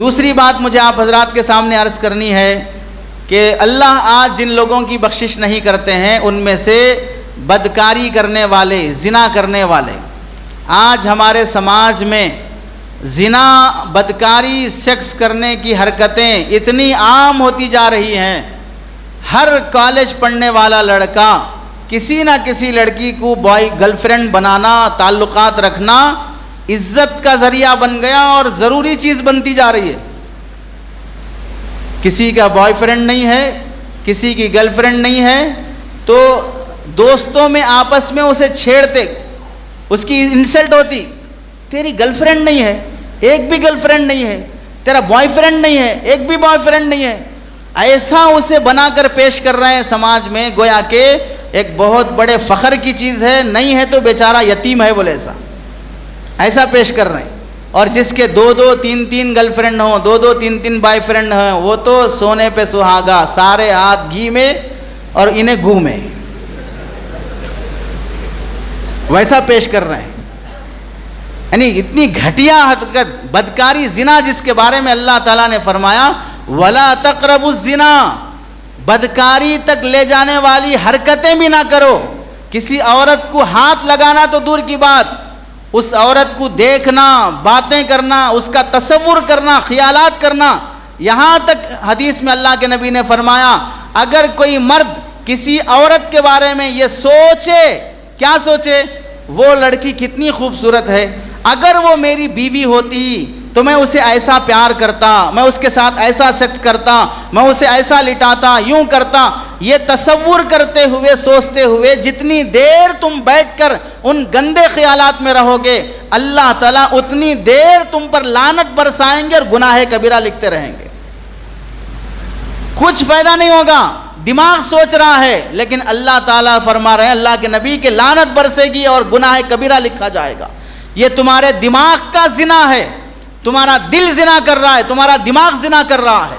दूसरी बात मुझे आप हजरात के सामने अर्ज़ करनी है कि अल्लाह आज जिन लोगों की बख्शिश नहीं करते हैं उनमें से बदकारी करने वाले, ज़िना करने वाले, आज हमारे समाज में ज़िना, बदकारी, सेक्स करने की हरकतें इतनी आम होती जा रही हैं। हर कॉलेज पढ़ने वाला लड़का किसी ना किसी लड़की को गर्लफ्रेंड बनाना, ताल्लुकात रखना इज्जत का ज़रिया बन गया और ज़रूरी चीज़ बनती जा रही है। किसी का बॉयफ्रेंड नहीं है, किसी की गर्लफ्रेंड नहीं है, तो दोस्तों में आपस में उसे छेड़ते, उसकी इंसल्ट होती, तेरी गर्लफ्रेंड नहीं है, एक भी गर्लफ्रेंड नहीं है, तेरा बॉयफ्रेंड नहीं है, एक भी बॉयफ्रेंड नहीं है, ऐसा उसे बनाकर पेश कर रहे हैं समाज में, गोया के एक बहुत बड़े फ़ख्र की चीज़ है, नहीं है तो बेचारा यतीम है बोले, ऐसा पेश कर रहे हैं। और जिसके दो दो तीन तीन गर्लफ्रेंड हों, दो दो तीन तीन बॉयफ्रेंड हों, वो तो सोने पे सुहागा, सारे हाथ घी में और इन्हें घू में, वैसा पेश कर रहे हैं। यानी इतनी घटिया हरकत, बदकारी, जिना, जिसके बारे में अल्लाह ताला ने फरमाया वला तक़रबुज़ ज़िना, बदकारी तक ले जाने वाली हरकतें भी ना करो। किसी औरत को हाथ लगाना तो दूर की बात, उस औरत को देखना, बातें करना, उसका तसव्वुर करना, ख्यालात करना, यहाँ तक हदीस में अल्लाह के नबी ने फरमाया अगर कोई मर्द किसी औरत के बारे में ये सोचे, क्या सोचे, वो लड़की कितनी खूबसूरत है, अगर वो मेरी बीवी होती तो मैं उसे ऐसा प्यार करता, मैं उसके साथ ऐसा सेक्स करता, मैं उसे ऐसा लिटाता, यूं करता, ये तसव्वुर करते हुए, सोचते हुए जितनी देर तुम बैठकर उन गंदे ख्यालात में रहोगे, अल्लाह ताला उतनी देर तुम पर लानत बरसाएंगे और गुनाह कबीरा लिखते रहेंगे। कुछ फायदा नहीं होगा, दिमाग सोच रहा है, लेकिन अल्लाह ताला फरमा रहे हैं, अल्लाह के नबी के लानत बरसेगी और गुनाह कबीरा लिखा जाएगा। ये तुम्हारे दिमाग का जिना है, तुम्हारा दिल जिना कर रहा है, तुम्हारा दिमाग जिना कर रहा है।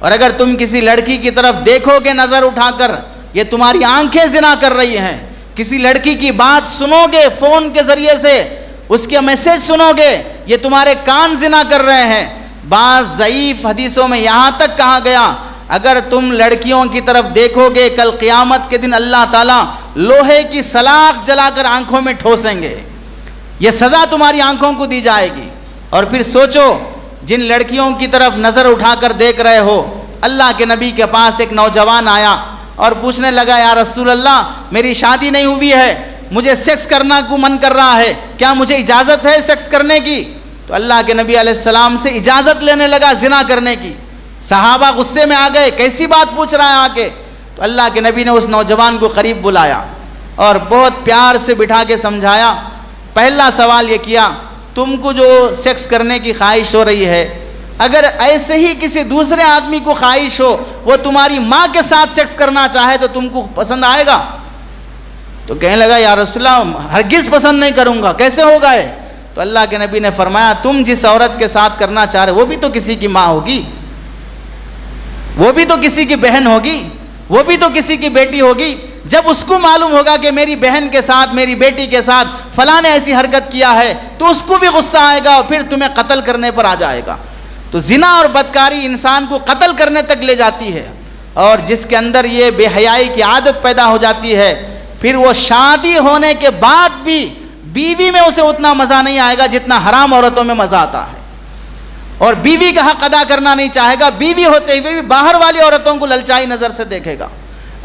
और अगर तुम किसी लड़की की तरफ देखोगे नज़र उठाकर, ये तुम्हारी आंखें जिना कर रही हैं। किसी लड़की की बात सुनोगे फ़ोन के ज़रिए से, उसके मैसेज सुनोगे, ये तुम्हारे कान जिना कर रहे हैं। बाज़ ज़ईफ़ हदीसों में यहाँ तक कहा गया अगर तुम लड़कियों की तरफ देखोगे, कल क़यामत के दिन अल्लाह ताला लोहे की सलाख जलाकर आंखों में ठोसेंगे, ये सज़ा तुम्हारी आंखों को दी जाएगी। और फिर सोचो, जिन लड़कियों की तरफ नज़र उठाकर देख रहे हो, अल्लाह के नबी के पास एक नौजवान आया और पूछने लगा, या रसूल अल्लाह मेरी शादी नहीं हुई है, मुझे सेक्स करना को मन कर रहा है, क्या मुझे इजाज़त है सेक्स करने की? तो अल्लाह के नबी अलैहिस्सलाम से इजाज़त लेने लगा ज़िना करने की। सहाबा गुस्से में आ गए, कैसी बात पूछ रहा है आके? तो अल्लाह के नबी ने उस नौजवान को करीब बुलाया और बहुत प्यार से बिठा के समझाया। पहला सवाल ये किया, तुमको जो सेक्स करने की ख्वाहिश हो रही है, अगर ऐसे ही किसी दूसरे आदमी को ख्वाहिश हो, वो तुम्हारी माँ के साथ सेक्स करना चाहे तो तुमको पसंद आएगा? तो कहने लगा, या रसूलल्लाह हरगिज़ पसंद नहीं करूँगा, कैसे होगा ये? तो अल्लाह के नबी ने फरमाया, तुम जिस औरत के साथ करना चाह रहे हो वो भी तो किसी की माँ होगी, वो भी तो किसी की बहन होगी, वो भी तो किसी की बेटी होगी। जब उसको मालूम होगा कि मेरी बहन के साथ, मेरी बेटी के साथ फलां ने ऐसी हरकत किया है, तो उसको भी गुस्सा आएगा और फिर तुम्हें कत्ल करने पर आ जाएगा। तो जिना और बदकारी इंसान को कत्ल करने तक ले जाती है, और जिसके अंदर ये बेहयाई की आदत पैदा हो जाती है, फिर वो शादी होने के बाद भी बीवी में उसे उतना मज़ा नहीं आएगा जितना हराम औरतों में मज़ा आता है, और बीवी का हक अदा करना नहीं चाहेगा, बीवी होते हुए भी बाहर वाली औरतों को ललचाई नज़र से देखेगा।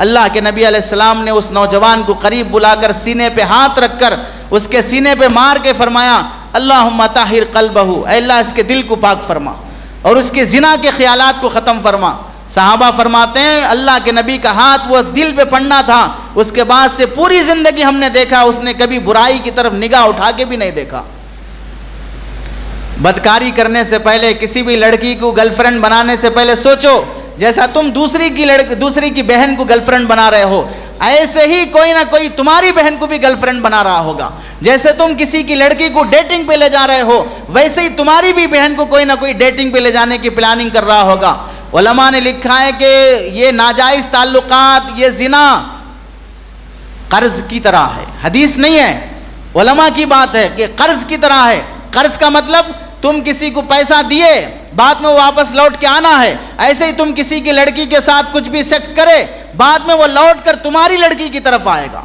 अल्लाह के नबी अलैहिस्सलाम ने उस नौजवान को करीब बुलाकर सीने पे हाथ रखकर उसके सीने पे मार के फरमाया, अल्लाहुम्मा ताहिर क़ल्बहु, अल्लाह इसके दिल को पाक फरमा और उसके जिना के ख्यालात को ख़त्म फरमा। सहाबा फरमाते हैं, अल्लाह के नबी का हाथ वो दिल पे पड़ना था, उसके बाद से पूरी ज़िंदगी हमने देखा उसने कभी बुराई की तरफ निगाह उठा के भी नहीं देखा। बदकारी करने से पहले, किसी भी लड़की को गर्लफ्रेंड बनाने से पहले सोचो, जैसा तुम दूसरी की बहन को गर्लफ्रेंड बना रहे हो, ऐसे ही कोई ना कोई तुम्हारी बहन को भी गर्लफ्रेंड बना रहा होगा। जैसे तुम किसी की लड़की को डेटिंग पे ले जा रहे हो, वैसे ही तुम्हारी भी बहन को कोई ना कोई डेटिंग पे ले जाने की प्लानिंग कर रहा होगा। उलमा ने लिखा है कि ये नाजायज़ ताल्लुकात, ये जिना कर्ज की तरह है, हदीस नहीं है, उलमा की बात है कि कर्ज की तरह है। कर्ज का मतलब तुम किसी को पैसा दिए बाद में वो वापस लौट के आना है। ऐसे ही तुम किसी की लड़की के साथ कुछ भी सेक्स करे, बाद में वो लौट कर तुम्हारी लड़की की तरफ आएगा,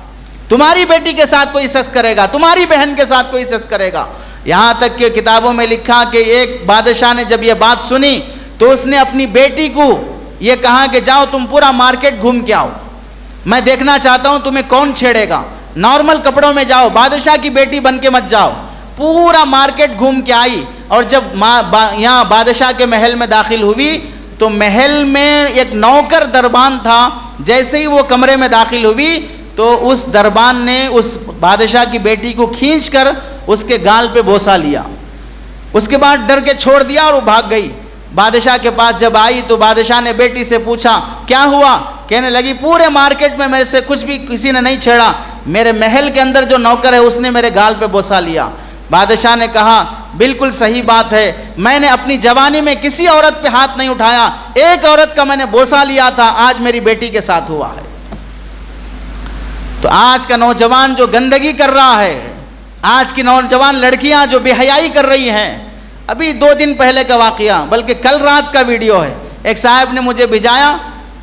तुम्हारी बेटी के साथ कोई सेक्स करेगा, तुम्हारी बहन के साथ कोई सेक्स करेगा। यहाँ तक कि किताबों में लिखा कि एक बादशाह ने जब ये बात सुनी तो उसने अपनी बेटी को ये कहा कि जाओ तुम पूरा मार्केट घूम के आओ, मैं देखना चाहता हूँ तुम्हें कौन छेड़ेगा, नॉर्मल कपड़ों में जाओ, बादशाह की बेटी बन के मत जाओ। पूरा मार्केट घूम के आई और जब यहाँ बादशाह के महल में दाखिल हुई तो महल में एक नौकर दरबान था। जैसे ही वो कमरे में दाखिल हुई तो उस दरबान ने उस बादशाह की बेटी को खींचकर उसके गाल पे बोसा लिया, उसके बाद डर के छोड़ दिया और वो भाग गई। बादशाह के पास जब आई तो बादशाह ने बेटी से पूछा क्या हुआ, कहने लगी पूरे मार्केट में मेरे से कुछ भी किसी ने नहीं छेड़ा, मेरे महल के अंदर जो नौकर है उसने मेरे गाल पे बोसा लिया। बादशाह ने कहा बिल्कुल सही बात है, मैंने अपनी जवानी में किसी औरत पे हाथ नहीं उठाया, एक औरत का मैंने बोसा लिया था, आज मेरी बेटी के साथ हुआ है। तो आज का नौजवान जो गंदगी कर रहा है, आज की नौजवान लड़कियां जो बेहयाई कर रही हैं, अभी 2 दिन पहले का वाकया बल्कि कल रात का वीडियो है। एक साहब ने मुझे भिजाया,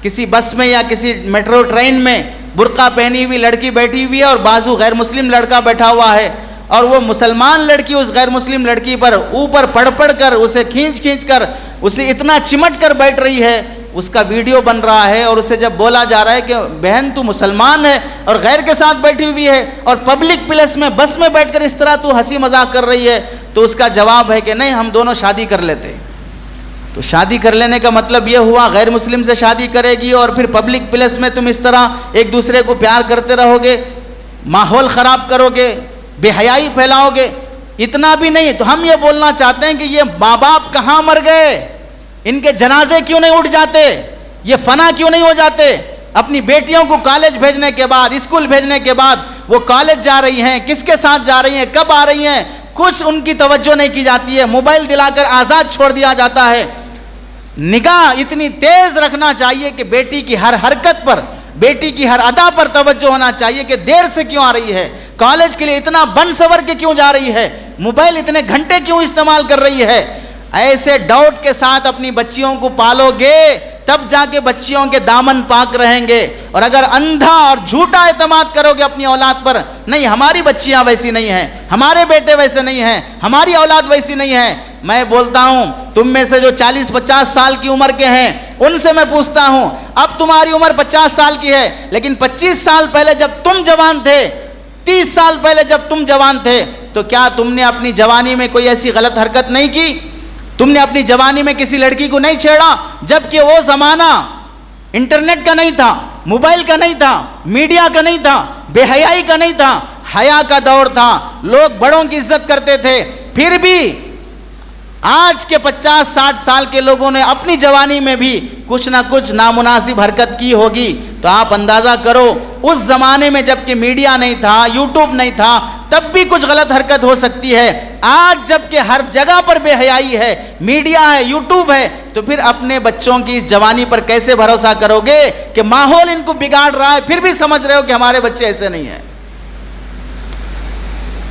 किसी बस में या किसी मेट्रो ट्रेन में बुर्का पहनी हुई लड़की बैठी हुई है और बाजू गैर मुस्लिम लड़का बैठा हुआ है और वो मुसलमान लड़की उस गैर मुस्लिम लड़की पर ऊपर पड़ कर उसे खींच कर उसे इतना चिमट कर बैठ रही है, उसका वीडियो बन रहा है। और उसे जब बोला जा रहा है कि बहन तू मुसलमान है और गैर के साथ बैठी हुई है और पब्लिक प्लेस में बस में बैठकर इस तरह तू हंसी मजाक कर रही है, तो उसका जवाब है कि नहीं हम दोनों शादी कर लेते। तो शादी कर लेने का मतलब ये हुआ गैर मुस्लिम से शादी करेगी और फिर पब्लिक प्लेस में तुम इस तरह एक दूसरे को प्यार करते रहोगे, माहौल ख़राब करोगे, बेहयाई फैलाओगे। इतना भी नहीं, तो हम ये बोलना चाहते हैं कि ये माँ बाप कहाँ मर गए, इनके जनाजे क्यों नहीं उठ जाते, ये फना क्यों नहीं हो जाते। अपनी बेटियों को कॉलेज भेजने के बाद, स्कूल भेजने के बाद वो कॉलेज जा रही हैं, किसके साथ जा रही हैं, कब आ रही हैं, कुछ उनकी तवज्जो नहीं की जाती है, मोबाइल दिलाकर आज़ाद छोड़ दिया जाता है। निगाह इतनी तेज रखना चाहिए कि बेटी की हर हरकत पर, बेटी की हर अदा पर तवज्जो होना चाहिए कि देर से क्यों आ रही है, कॉलेज के लिए इतना बन सवर के क्यों जा रही है, मोबाइल इतने घंटे क्यों इस्तेमाल कर रही है। ऐसे डाउट के साथ अपनी बच्चियों को पालोगे तब जाके बच्चियों के दामन पाक रहेंगे। और अगर अंधा और झूठा एतमाद करोगे अपनी औलाद पर, नहीं हमारी बच्चियां वैसी नहीं हैं, हमारे बेटे वैसे नहीं हैं, हमारी औलाद वैसी नहीं है। मैं बोलता हूं तुम में से जो 40-50 साल की उम्र के हैं उनसे मैं पूछता हूं, अब तुम्हारी उम्र 50 साल की है, लेकिन 25 साल पहले जब तुम जवान थे, 30 साल पहले जब तुम जवान थे, तो क्या तुमने अपनी जवानी में कोई ऐसी गलत हरकत नहीं की? तुमने अपनी जवानी में किसी लड़की को नहीं छेड़ा? जबकि वो जमाना इंटरनेट का नहीं था, मोबाइल का नहीं था, मीडिया का नहीं था, बेहयाई का नहीं था, हया का दौर था, लोग बड़ों की इज्जत करते थे। फिर भी आज के 50-60 साल के लोगों ने अपनी जवानी में भी कुछ ना कुछ नामुनासिब हरकत की होगी। तो आप अंदाज़ा करो उस ज़माने में जबकि मीडिया नहीं था, यूट्यूब नहीं था, तब भी कुछ गलत हरकत हो सकती है। आज जबकि हर जगह पर बेहयाई है, मीडिया है, यूट्यूब है, तो फिर अपने बच्चों की इस जवानी पर कैसे भरोसा करोगे कि माहौल इनको बिगाड़ रहा है, फिर भी समझ रहे हो कि हमारे बच्चे ऐसे नहीं हैं।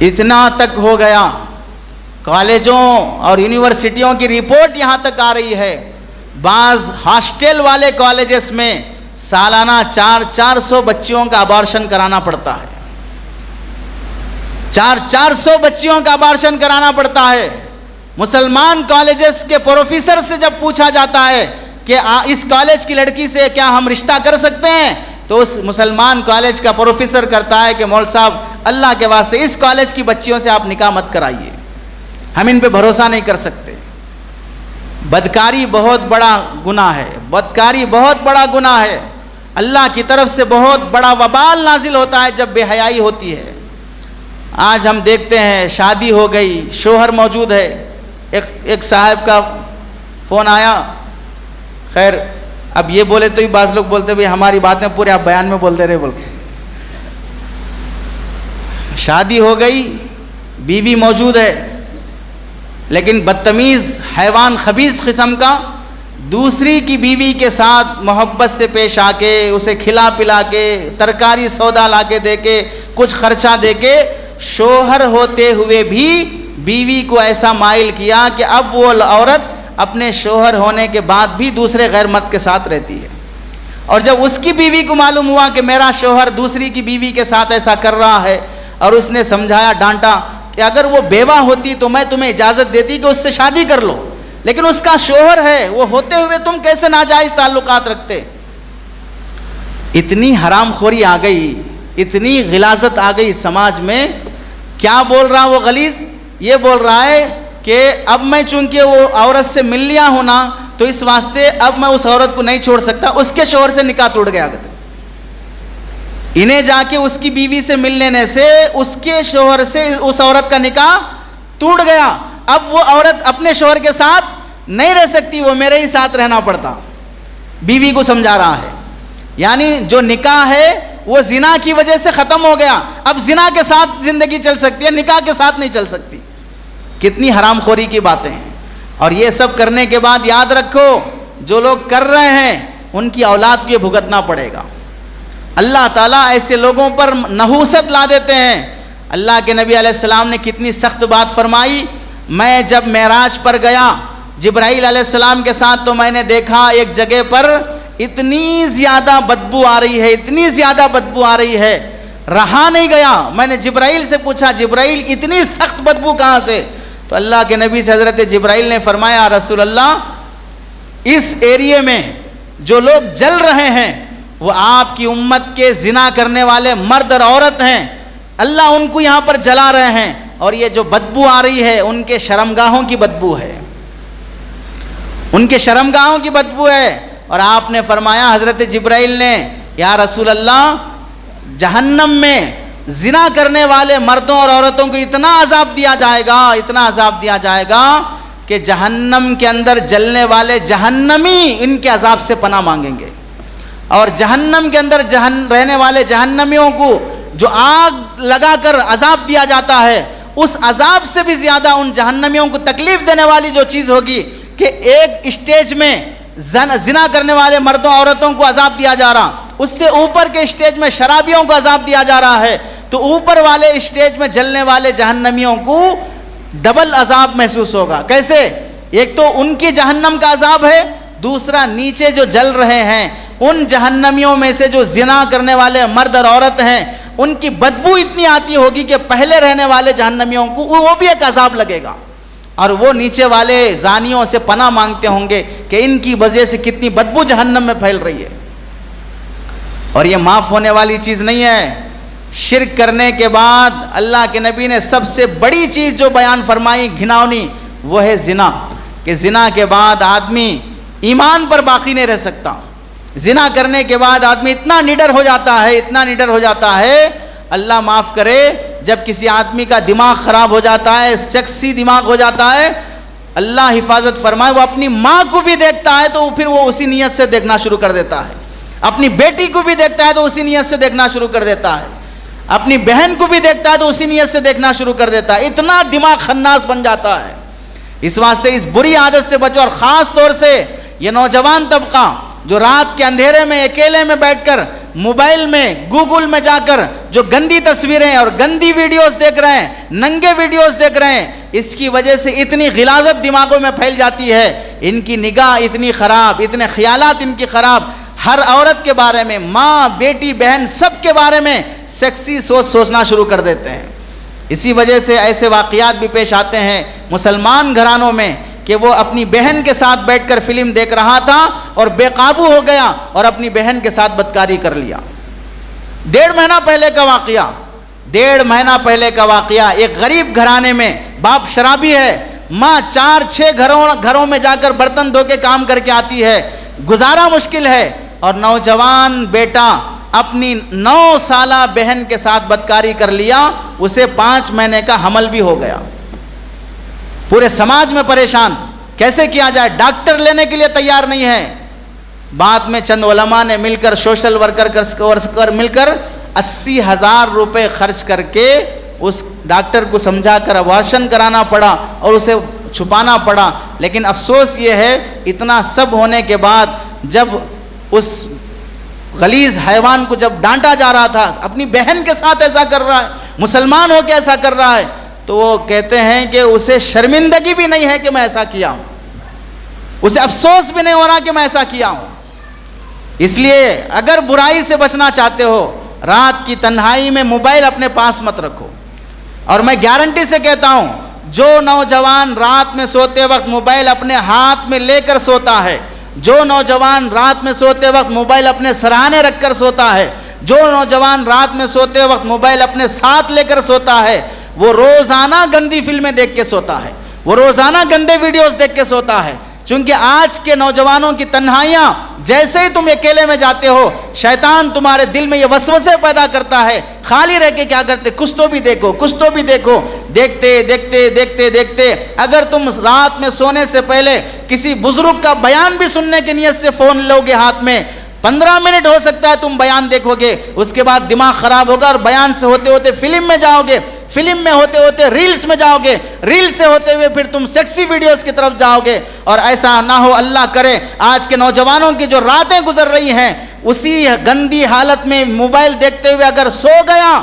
इतना तक हो गया, कॉलेजों और यूनिवर्सिटियों की रिपोर्ट यहाँ तक आ रही है, बाज हॉस्टल वाले कॉलेजेस में सालाना 400 बच्चियों का अबॉर्शन कराना पड़ता है। 400 बच्चियों का अबॉर्शन कराना पड़ता है। मुसलमान कॉलेजेस के प्रोफेसर से जब पूछा जाता है कि इस कॉलेज की लड़की से क्या हम रिश्ता कर सकते हैं, तो उस मुसलमान कॉलेज का प्रोफेसर करता है कि मौलवी साहब अल्लाह के वास्ते इस कॉलेज की बच्चियों से आप निकाह मत कराइए, हम इन पे भरोसा नहीं कर सकते। बदकारी बहुत बड़ा गुनाह है, बदकारी बहुत बड़ा गुनाह है। अल्लाह की तरफ से बहुत बड़ा वबाल नाजिल होता है जब बेहयाई होती है। आज हम देखते हैं शादी हो गई, शोहर मौजूद है, एक साहब का फ़ोन आया, खैर अब ये बोले तो ही बाज़ लोग बोलते भाई हमारी बातें पूरे आप बयान में बोलते रहे बोल के। शादी हो गई, बीवी मौजूद है, लेकिन बदतमीज़ हैवान खबीस किस्म का दूसरी की बीवी के साथ मोहब्बत से पेश आके उसे खिला पिला के तरकारी सौदा ला के दे के कुछ खर्चा दे के शोहर होते हुए भी बीवी को ऐसा माइल किया कि अब वो औरत अपने शोहर होने के बाद भी दूसरे गैर मर्द के साथ रहती है। और जब उसकी बीवी को मालूम हुआ कि मेरा शोहर दूसरी की बीवी के साथ ऐसा कर रहा है, और उसने समझाया, डांटा कि अगर वो बेवा होती तो मैं तुम्हें इजाज़त देती कि उससे शादी कर लो, लेकिन उसका शोहर है, वो होते हुए तुम कैसे नाजायज़ ताल्लुकात रखते। इतनी हरामखोरी आ गई, इतनी गिलाजत आ गई समाज में। क्या बोल रहा वो गलीज? ये बोल रहा है कि अब मैं चूंकि वो औरत से मिल लिया हूं ना, तो इस वास्ते अब मैं उस औरत को नहीं छोड़ सकता, उसके शोहर से निकाह टूट गया। इन्हें जाके उसकी बीवी से मिल लेने से उसके शोहर से उस औरत का निकाह टूट गया। अब वो औरत अपने शोहर के साथ नहीं रह सकती, वो मेरे ही साथ रहना पड़ता। बीवी को समझा रहा है, यानी जो निकाह है वो जिना की वजह से खत्म हो गया। अब जिना के साथ जिंदगी चल सकती है, निकाह के साथ नहीं चल सकती। कितनी हरामखोरी की बातें हैं। और ये सब करने के बाद याद रखो, जो लोग कर रहे हैं उनकी औलाद को ये भुगतना पड़ेगा। अल्लाह ताला ऐसे लोगों पर नहूसत ला देते हैं। अल्लाह के नबी अलैहिस्सलाम ने कितनी सख्त बात फरमाई। मैं जब मेराज पर गया जिब्राइल अलैहिस्सलाम के साथ, तो मैंने देखा एक जगह पर इतनी ज़्यादा बदबू आ रही है, इतनी ज़्यादा बदबू आ रही है, रहा नहीं गया। मैंने जिब्राइल से पूछा, जिब्राइल इतनी सख्त बदबू कहाँ से? तो अल्लाह के नबी से हज़रत जिब्राइल ने फरमाया, रसूल अल्लाह, इस एरिया में जो लोग जल रहे हैं वो आपकी उम्मत के जिना करने वाले मर्द और औरत हैं। अल्लाह उनको यहाँ पर जला रहे हैं, और ये जो बदबू आ रही है उनके शर्मगाहों की बदबू है, उनके शर्मगाहों की बदबू है। और आपने फरमाया, हज़रत जिब्राइल ने, या रसूल अल्लाह, जहन्नम में जिना करने वाले मर्दों और औरतों को इतना अजाब दिया जाएगा, इतना अजाब दिया जाएगा कि जहन्नम के अंदर जलने वाले जहन्नमी इनके अजाब से पनाह मांगेंगे। और जहन्नम के अंदर रहने वाले जहन्नमियों को जो आग लगाकर अजाब दिया जाता है, उस अजाब से भी ज़्यादा उन जहन्नमियों को तकलीफ़ देने वाली जो चीज़ होगी कि एक स्टेज में जिना करने वाले मर्दों औरतों को अजाब दिया जा रहा, उससे ऊपर के स्टेज में शराबियों को अजाब दिया जा रहा है, तो ऊपर वाले स्टेज में जलने वाले जहन्नमियों को डबल अजाब महसूस होगा। कैसे? एक तो उनकी जहन्नम का अजाब है, दूसरा नीचे जो जल रहे हैं उन जहन्नमियों में से जो जिना करने वाले मर्द और औरत हैं, उनकी बदबू इतनी आती होगी कि पहले रहने वाले जहन्नमियों को वो भी एक अजाब लगेगा, और वो नीचे वाले जानियों से पनाह मांगते होंगे कि इनकी वजह से कितनी बदबू जहन्नम में फैल रही है। और ये माफ़ होने वाली चीज़ नहीं है। शिर्क करने के बाद अल्लाह के नबी ने सबसे बड़ी चीज़ जो बयान फरमाई घिनौनी, वो है जिना। कि जिना के बाद आदमी ईमान पर बाकी नहीं रह सकता। जिना करने के बाद आदमी इतना निडर हो जाता है, इतना निडर हो जाता है, अल्लाह माफ़ करे, जब किसी आदमी का दिमाग ख़राब हो जाता है, सेक्सी दिमाग हो जाता है, अल्लाह हिफाजत फरमाए, वो अपनी माँ को भी देखता है तो फिर वो उसी नीयत से देखना शुरू कर देता है। अपनी बेटी को भी देखता है तो उसी नीयत से देखना शुरू कर देता है। अपनी बहन को भी देखता है तो उसी नीयत से देखना शुरू कर देता है। इतना दिमाग खन्नास बन जाता है। इस वास्ते इस बुरी आदत से बचो। और ख़ास तौर से ये नौजवान तबका जो रात के अंधेरे में अकेले में बैठकर मोबाइल में गूगल में जाकर जो गंदी तस्वीरें और गंदी वीडियोस देख रहे हैं, नंगे वीडियोस देख रहे हैं, इसकी वजह से इतनी गिलाजत दिमागों में फैल जाती है, इनकी निगाह इतनी ख़राब, इतने ख्यालात इनकी ख़राब, हर औरत के बारे में, माँ बेटी बहन सब के बारे में सेक्सी सोचना शुरू कर देते हैं। इसी वजह से ऐसे वाक़यात भी पेश आते हैं मुसलमान घरानों में कि वो अपनी बहन के साथ बैठकर फिल्म देख रहा था और बेकाबू हो गया और अपनी बहन के साथ बदकारी कर लिया। 1.5 महीना पहले का वाक़या, 1.5 महीना पहले का वाक़या। एक गरीब घराने में बाप शराबी है, माँ 4-6 घरों में जाकर बर्तन धो के काम करके आती है, गुजारा मुश्किल है, और नौजवान बेटा अपनी 9 साला बहन के साथ बदकारी कर लिया, उसे 5 महीने का हमल भी हो गया। पूरे समाज में परेशान, कैसे किया जाए, डॉक्टर लेने के लिए तैयार नहीं है। बाद में चंद उलमा ने मिलकर, सोशल वर्कर मिलकर 80,000 रुपये खर्च करके उस डॉक्टर को समझाकर अबॉर्शन कराना पड़ा और उसे छुपाना पड़ा। लेकिन अफसोस ये है, इतना सब होने के बाद जब उस गलीज हैवान को जब डांटा जा रहा था, अपनी बहन के साथ ऐसा कर रहा है, मुसलमान हो के ऐसा कर रहा है, तो वो कहते हैं कि उसे शर्मिंदगी भी नहीं है कि मैं ऐसा किया हूँ। उसे अफसोस भी नहीं हो रहा कि मैं ऐसा किया हूं। इसलिए अगर बुराई से बचना चाहते हो, रात की तन्हाई में मोबाइल अपने पास मत रखो। और मैं गारंटी से कहता हूं, जो नौजवान रात में सोते वक्त मोबाइल अपने हाथ में लेकर सोता है, जो नौजवान रात में सोते वक्त मोबाइल अपने सराहने रखकर सोता है, जो नौजवान रात में सोते वक्त मोबाइल अपने साथ लेकर सोता है, वो रोजाना गंदी फिल्में देख के सोता है, वो रोजाना गंदे वीडियोस देख के सोता है। क्योंकि आज के नौजवानों की तन्हाइयां, जैसे ही तुम अकेले में जाते हो, शैतान तुम्हारे दिल में ये वसवसे पैदा करता है। खाली रह के क्या करते, कुछ तो भी देखो, कुछ तो भी देखो। देखते देखते देखते देखते अगर तुम रात में सोने से पहले किसी बुजुर्ग का बयान भी सुनने की नियत से फोन लोगे हाथ में, 15 मिनट हो सकता है तुम बयान देखोगे, उसके बाद दिमाग खराब होगा और बयान से होते होते फिल्म में जाओगे, फिल्म में होते होते रील्स में जाओगे, रील से होते हुए फिर तुम सेक्सी वीडियोस की तरफ जाओगे। और ऐसा ना हो, अल्लाह करे, आज के नौजवानों की जो रातें गुजर रही हैं, उसी गंदी हालत में मोबाइल देखते हुए अगर सो गया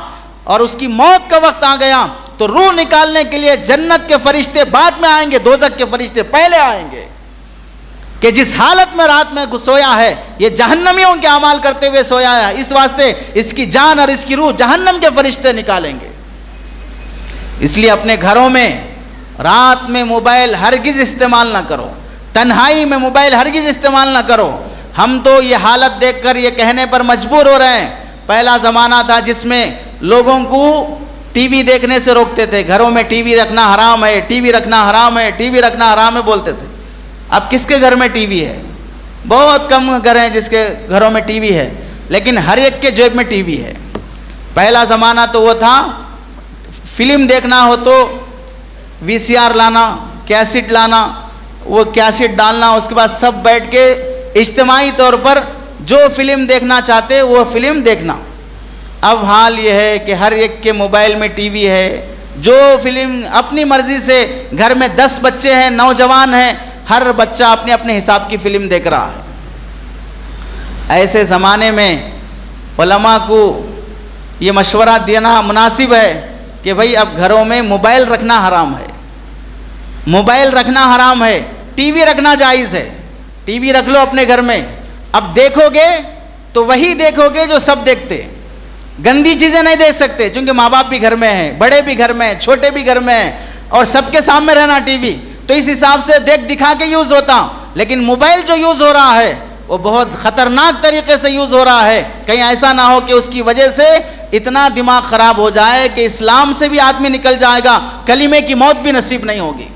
और उसकी मौत का वक्त आ गया, तो रूह निकालने के लिए जन्नत के फरिश्ते बाद में आएंगे, दोजख के फरिश्ते पहले आएंगे। कि जिस हालत में रात में सोया है, ये जहन्नमियों के अमाल करते हुए सोया है, इस वास्ते इसकी जान और इसकी रूह जहन्नम के फरिश्ते निकालेंगे। इसलिए अपने घरों में रात में मोबाइल हरगिज इस्तेमाल ना करो, तन्हाई में मोबाइल हरगिज इस्तेमाल ना करो। हम तो ये हालत देखकर ये कहने पर मजबूर हो रहे हैं, पहला ज़माना था जिसमें लोगों को टीवी देखने से रोकते थे, घरों में टीवी रखना हराम है, टीवी रखना हराम है, टीवी रखना हराम है बोलते थे। अब किसके घर में टीवी है? बहुत कम घर हैं जिसके घरों में टीवी है, लेकिन हर एक के जेब में टीवी है। पहला ज़माना तो वो था, फिल्म देखना हो तो वीसीआर लाना, कैसेट लाना, वो कैसेट डालना, उसके बाद सब बैठ के इज्तिमाई तौर पर जो फिल्म देखना चाहते वो फिल्म देखना। अब हाल ये है कि हर एक के मोबाइल में टीवी है, जो फिल्म अपनी मर्जी से, घर में 10 बच्चे हैं, नौजवान हैं, हर बच्चा अपने अपने हिसाब की फिल्म देख रहा है। ऐसे ज़माने में उलमा को ये मशवरा देना मुनासिब है कि भाई अब घरों में मोबाइल रखना हराम है, मोबाइल रखना हराम है, टीवी रखना जायज़ है। टीवी रख लो अपने घर में, अब देखोगे तो वही देखोगे जो सब देखते, गंदी चीज़ें नहीं देख सकते, क्योंकि माँ बाप भी घर में हैं, बड़े भी घर में हैं, छोटे भी घर में हैं, और सबके सामने रहना टीवी, तो इस हिसाब से देख दिखा के यूज़ होता। लेकिन मोबाइल जो यूज़ हो रहा है वो बहुत ख़तरनाक तरीके से यूज़ हो रहा है। कहीं ऐसा ना हो कि उसकी वजह से इतना दिमाग ख़राब हो जाए कि इस्लाम से भी आदमी निकल जाएगा, कलीमे की मौत भी नसीब नहीं होगी।